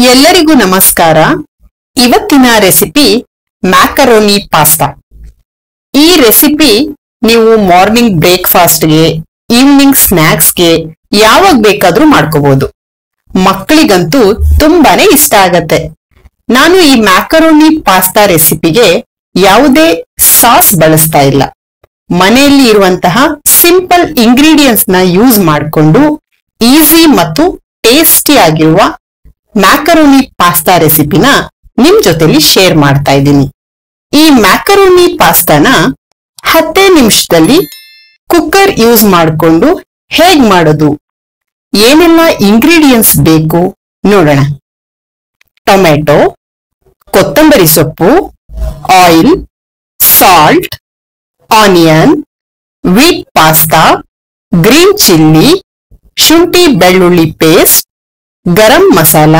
ಎಲ್ಲರಿಗೂ ನಮಸ್ಕಾರ. ಇವತ್ತಿನ ರೆಸಿಪಿ ಮ್ಯಾಕರೋನಿ ಪಾಸ್ತಾ. ಈ ರೆಸಿಪಿ ನೀವು ಮಾರ್ನಿಂಗ್ ಬ್ರೇಕ್ಫಾಸ್ಟ್ಗೆ, ಈವ್ನಿಂಗ್ ಸ್ನಾಕ್ಸ್ಗೆ ಯಾವಾಗ ಬೇಕಾದ್ರೂ ಮಾಡ್ಕೋಬಹುದು. ಮಕ್ಕಳಿಗಂತೂ ತುಂಬಾನೇ ಇಷ್ಟ ಆಗತ್ತೆ. ನಾನು ಈ ಮ್ಯಾಕರೋನಿ ಪಾಸ್ತಾ ರೆಸಿಪಿಗೆ ಯಾವುದೇ ಸಾಸ್ ಬಳಸ್ತಾ ಇಲ್ಲ. ಮನೆಯಲ್ಲಿ ಇರುವಂತಹ ಸಿಂಪಲ್ ಇಂಗ್ರೀಡಿಯೆಂಟ್ಸ್ ನ ಯೂಸ್ ಮಾಡಿಕೊಂಡು ಈಸಿ ಮತ್ತು ಟೇಸ್ಟಿ ಆಗಿರುವ ಮ್ಯಾಕರೋನಿ ಪಾಸ್ತಾ ರೆಸಿಪಿನ ನಿಮ್ ಜೊತೆಲಿ ಶೇರ್ ಮಾಡ್ತಾ ಇದ್ದೀನಿ. ಈ ಮ್ಯಾಕರೋನಿ ಪಾಸ್ತಾನ 10 ನಿಮಿಷದಲ್ಲಿ ಕುಕ್ಕರ್ ಯೂಸ್ ಮಾಡಿಕೊಂಡು ಹೇಗ್ ಮಾಡೋದು, ಏನೆಲ್ಲ ಇಂಗ್ರೀಡಿಯೆಂಟ್ಸ್ ಬೇಕು ನೋಡೋಣ. ಟೊಮೆಟೊ, ಕೊತ್ತಂಬರಿ ಸೊಪ್ಪು, oil, salt, onion, wheat pasta, green chilli, ಶುಂಠಿ ಬೆಳ್ಳುಳ್ಳಿ paste, garam masala,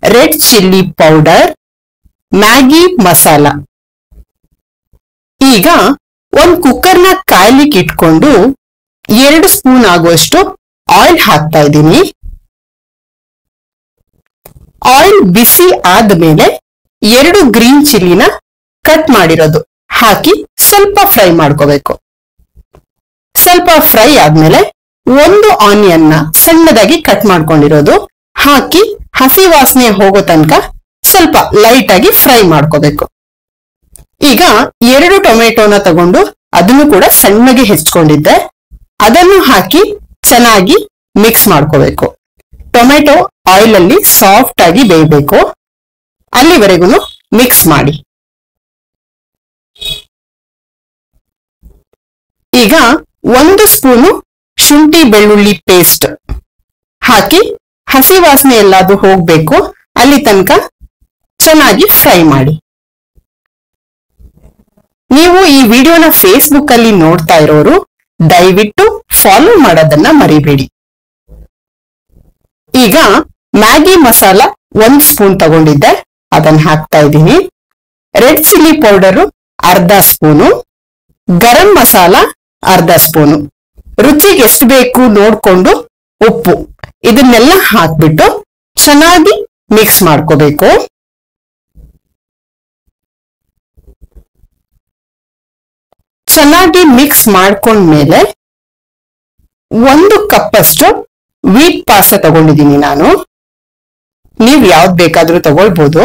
red chilli powder, Maggi masala. ಈಗ ಒಂದ್ ಕುಕ್ಕರ್ನ ಕಾಯ್ಲಿಕ್ಕೆ ಇಟ್ಕೊಂಡು 2 ಸ್ಪೂನ್ ಆಗುವಷ್ಟು ಆಯಿಲ್ ಹಾಕ್ತಾ ಇದ್ದೀನಿ. ಆಯಿಲ್ ಬಿಸಿ ಆದ್ಮೇಲೆ 2 ಗ್ರೀನ್ ಚಿಲ್ಲಿನ ಕಟ್ ಮಾಡಿರೋದು ಹಾಕಿ ಸ್ವಲ್ಪ ಫ್ರೈ ಮಾಡ್ಕೋಬೇಕು. ಸ್ವಲ್ಪ ಫ್ರೈ ಆದ್ಮೇಲೆ 1 ಆನಿಯನ್ನ ಸಣ್ಣದಾಗಿ ಕಟ್ ಮಾಡ್ಕೊಂಡಿರೋದು ಹಾಕಿ ಹಸಿ ವಾಸನೆ ಹೋಗೋ ತನಕ ಸ್ವಲ್ಪ ಲೈಟ್ ಆಗಿ ಫ್ರೈ ಮಾಡ್ಕೋಬೇಕು. ಈಗ 2 ಟೊಮೆಟೊನ ತಗೊಂಡು ಅದನ್ನು ಕೂಡ ಸಣ್ಣಗೆ ಹೆಚ್ಚಿಕೊಂಡಿದ್ದೆ, ಅದನ್ನು ಹಾಕಿ ಚೆನ್ನಾಗಿ ಮಿಕ್ಸ್ ಮಾಡ್ಕೋಬೇಕು. ಟೊಮೆಟೊ ಆಯಿಲ್ ಅಲ್ಲಿ ಸಾಫ್ಟ್ ಆಗಿ ಬೇಯಬೇಕು, ಅಲ್ಲಿವರೆಗೂ ಮಿಕ್ಸ್ ಮಾಡಿ. ಈಗ 1 ಸ್ಪೂನು ಶುಂಠಿ ಬೆಳ್ಳುಳ್ಳಿ ಪೇಸ್ಟ್ ಹಾಕಿ ಹಸಿ ವಾಸನೆ ಎಲ್ಲಾದ್ರೂ ಹೋಗ್ಬೇಕು, ಅಲ್ಲಿ ತನಕ ಚೆನ್ನಾಗಿ ಫ್ರೈ ಮಾಡಿ. ನೀವು ಈ ವಿಡಿಯೋನ ಫೇಸ್ಬುಕ್ ಅಲ್ಲಿ ನೋಡ್ತಾ ಇರೋರು ದಯವಿಟ್ಟು ಫಾಲೋ ಮಾಡೋದನ್ನ ಮರಿಬೇಡಿ. ಈಗ ಮ್ಯಾಗಿ ಮಸಾಲ 1 ಸ್ಪೂನ್ ತಗೊಂಡಿದ್ದೆ, ಅದನ್ನ ಹಾಕ್ತಾ ಇದ್ದೀನಿ. ರೆಡ್ ಚಿಲ್ಲಿ ಪೌಡರ್ ಅರ್ಧ ಸ್ಪೂನು, ಗರಂ ಮಸಾಲ ಅರ್ಧ ಸ್ಪೂನು, ರುಚಿಗೆ ಎಷ್ಟು ಬೇಕು ನೋಡ್ಕೊಂಡು ಉಪ್ಪು, ಇದನ್ನೆಲ್ಲ ಹಾಕ್ಬಿಟ್ಟು ಚೆನ್ನಾಗಿ ಮಿಕ್ಸ್ ಮಾಡ್ಕೋಬೇಕು. ಚೆನ್ನಾಗಿ ಮಿಕ್ಸ್ ಮಾಡ್ಕೊಂಡ್ಮೇಲೆ 1 ಕಪ್ ಅಷ್ಟು ವೀಟ್ ಪಾಸ್ತಾ ತಗೊಂಡಿದ್ದೀನಿ ನಾನು. ನೀವ್ ಯಾವ್ದು ಬೇಕಾದ್ರೂ ತಗೊಳ್ಬಹುದು.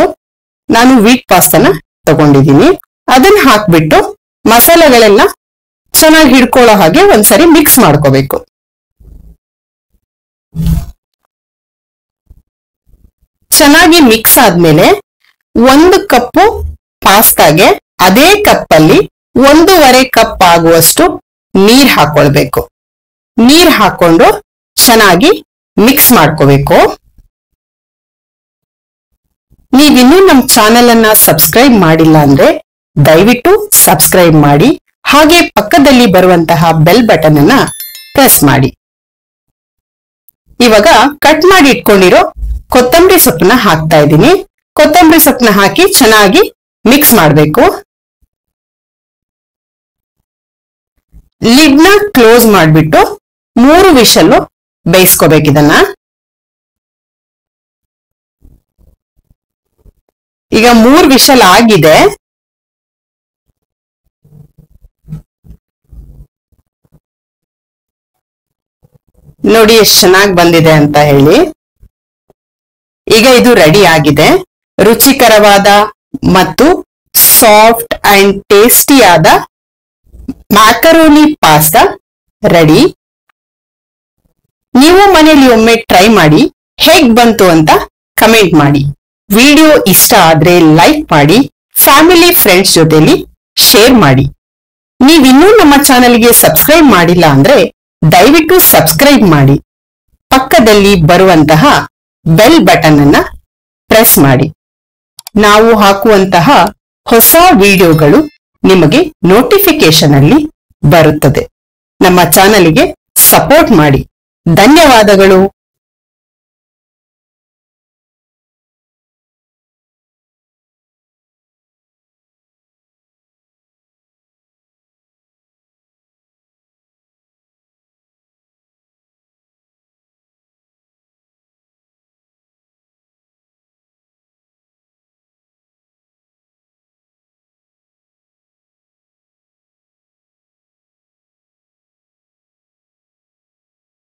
ನಾನು ವೀಟ್ ಪಾಸ್ತಾನ ತಗೊಂಡಿದ್ದೀನಿ. ಅದನ್ನ ಹಾಕ್ಬಿಟ್ಟು ಮಸಾಲೆಗಳೆಲ್ಲ ಚೆನ್ನಾಗಿ ಹಿಡ್ಕೊಳ್ಳೋ ಹಾಗೆ ಒಂದ್ಸರಿ ಮಿಕ್ಸ್ ಮಾಡ್ಕೋಬೇಕು. ಚೆನ್ನಾಗಿ ಮಿಕ್ಸ್ ಆದ್ಮೇಲೆ 1 ಕಪ್ಪು ಪಾಸ್ತಾಗೆ ಅದೇ ಕಪ್ಪಲ್ಲಿ 1.5 ಕಪ್ ಆಗುವಷ್ಟು ನೀರ್ ಹಾಕೊಳ್ಬೇಕು. ನೀರ್ ಹಾಕೊಂಡು ಚೆನ್ನಾಗಿ ಮಿಕ್ಸ್ ಮಾಡ್ಕೋಬೇಕು. ನೀವಿನ್ನೂ ನಮ್ಮ ಚಾನೆಲ್ ಅನ್ನ ಸಬ್ಸ್ಕ್ರೈಬ್ ಮಾಡಿಲ್ಲ ಅಂದ್ರೆ ದಯವಿಟ್ಟು ಸಬ್ಸ್ಕ್ರೈಬ್ ಮಾಡಿ, ಹಾಗೆ ಪಕ್ಕದಲ್ಲಿ ಬರುವಂತಹ ಬೆಲ್ ಬಟನ್ ಅನ್ನ ಪ್ರೆಸ್ ಮಾಡಿ. ಇವಾಗ ಕಟ್ ಮಾಡಿ ಇಟ್ಕೊಂಡಿರೋ ಕೊತ್ತಂಬರಿ ಸೊಪ್ಪನ್ನ ಹಾಕ್ತಾ ಇದ್ದೀನಿ. ಕೊತ್ತಂಬರಿ ಸೊಪ್ಪನ್ನ ಹಾಕಿ ಚೆನ್ನಾಗಿ ಮಿಕ್ಸ್ ಮಾಡಬೇಕು. ಲಿಡ್ ನ ಕ್ಲೋಸ್ ಮಾಡ್ಬಿಟ್ಟು 3 ವಿಷಲ್ ಬೇಯಿಸ್ಕೋಬೇಕಿದನ್ನ. ಈಗ 3 ವಿಷಲ್ ಆಗಿದೆ. ನೋಡಿ ಎಷ್ಟು ಚೆನ್ನಾಗಿ ಬಂದಿದೆ ಅಂತ ಹೇಳಿ. ಈಗ ಇದು ರೆಡಿ ಆಗಿದೆ. ರುಚಿಕರವಾದ ಮತ್ತು ಸಾಫ್ಟ್ ಅಂಡ್ ಟೇಸ್ಟಿ ಆದ ಮ್ಯಾಕರೋನಿ ಪಾಸ್ತಾ ರೆಡಿ. ನೀವು ಮನೆಯಲ್ಲಿ ಒಮ್ಮೆ ಟ್ರೈ ಮಾಡಿ ಹೇಗ್ ಬಂತು ಅಂತ ಕಮೆಂಟ್ ಮಾಡಿ. ವಿಡಿಯೋ ಇಷ್ಟ ಆದ್ರೆ ಲೈಕ್ ಮಾಡಿ, ಫ್ಯಾಮಿಲಿ ಫ್ರೆಂಡ್ಸ್ ಜೊತೆಲಿ ಶೇರ್ ಮಾಡಿ. ನೀವಿನ್ನೂ ನಮ್ಮ ಚಾನೆಲ್ಗೆ ಸಬ್ಸ್ಕ್ರೈಬ್ ಮಾಡಿಲ್ಲ ಅಂದ್ರೆ ದಯವಿಟ್ಟು ಸಬ್ಸ್ಕ್ರೈಬ್ ಮಾಡಿ, ಪಕ್ಕದಲ್ಲಿ ಬರುವಂತಹ ಬೆಲ್ ಬಟನ್ ಅನ್ನ ಪ್ರೆಸ್ ಮಾಡಿ. ನಾವು ಹಾಕುವಂತಹ ಹೊಸ ವಿಡಿಯೋಗಳು ನಿಮಗೆ ನೋಟಿಫಿಕೇಶನ್ ಅಲ್ಲಿ ಬರುತ್ತದೆ. ನಮ್ಮ ಚಾನೆಲ್ಗೆ ಸಪೋರ್ಟ್ ಮಾಡಿ. ಧನ್ಯವಾದಗಳು.